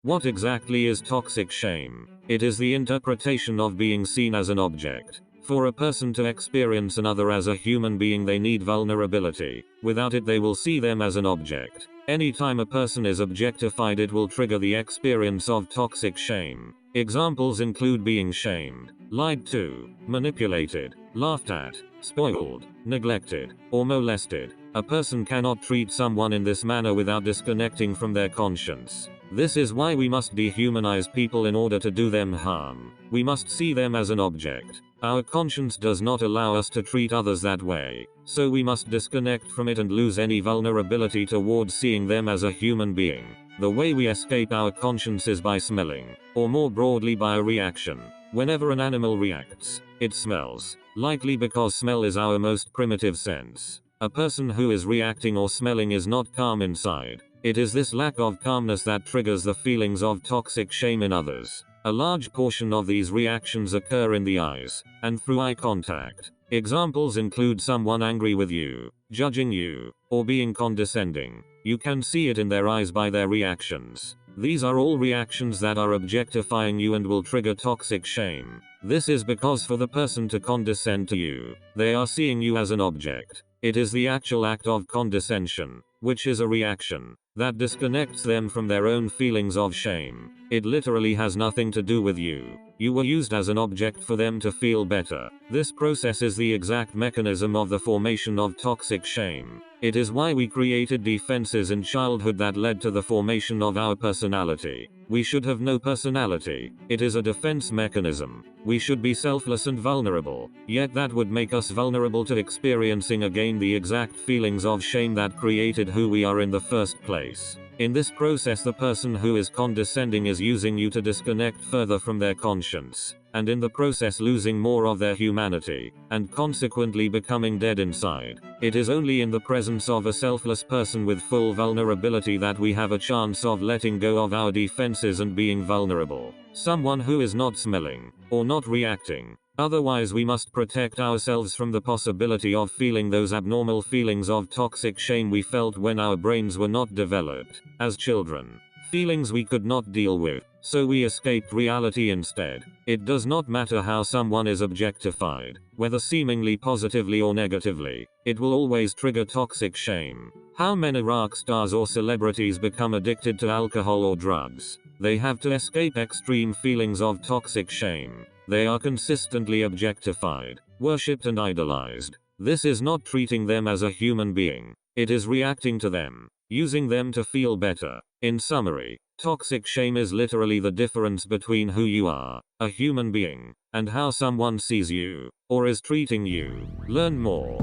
What exactly is toxic shame? It is the interpretation of being seen as an object. For a person to experience another as a human being, they need vulnerability. Without it, they will see them as an object. Anytime a person is objectified, it will trigger the experience of toxic shame. Examples include being shamed, lied to, manipulated, laughed at, spoiled, neglected, or molested. A person cannot treat someone in this manner without disconnecting from their conscience. This is why we must dehumanize people in order to do them harm. We must see them as an object. Our conscience does not allow us to treat others that way, so we must disconnect from it and lose any vulnerability towards seeing them as a human being. The way we escape our conscience is by smelling, or more broadly by a reaction. Whenever an animal reacts, it smells, likely because smell is our most primitive sense. A person who is reacting or smelling is not calm inside. It is this lack of calmness that triggers the feelings of toxic shame in others. A large portion of these reactions occur in the eyes, and through eye contact. Examples include someone angry with you, judging you, or being condescending. You can see it in their eyes by their reactions. These are all reactions that are objectifying you and will trigger toxic shame. This is because for the person to condescend to you, they are seeing you as an object. It is the actual act of condescension, which is a reaction, that disconnects them from their own feelings of shame. It literally has nothing to do with you. You were used as an object for them to feel better. This process is the exact mechanism of the formation of toxic shame. It is why we created defenses in childhood that led to the formation of our personality. We should have no personality. It is a defense mechanism. We should be selfless and vulnerable. Yet that would make us vulnerable to experiencing again the exact feelings of shame that created who we are in the first place. In this process, the person who is condescending is using you to disconnect further from their conscience, and in the process losing more of their humanity, and consequently becoming dead inside. It is only in the presence of a selfless person with full vulnerability that we have a chance of letting go of our defenses and being vulnerable. Someone who is not smelling, or not reacting. Otherwise, we must protect ourselves from the possibility of feeling those abnormal feelings of toxic shame we felt when our brains were not developed as children. Feelings we could not deal with, so we escaped reality instead. It does not matter how someone is objectified, whether seemingly positively or negatively, it will always trigger toxic shame. How many rock stars or celebrities become addicted to alcohol or drugs? They have to escape extreme feelings of toxic shame. They are consistently objectified, worshipped and idolized. This is not treating them as a human being. It is reacting to them, using them to feel better. In summary, toxic shame is literally the difference between who you are, a human being, and how someone sees you, or is treating you. Learn more.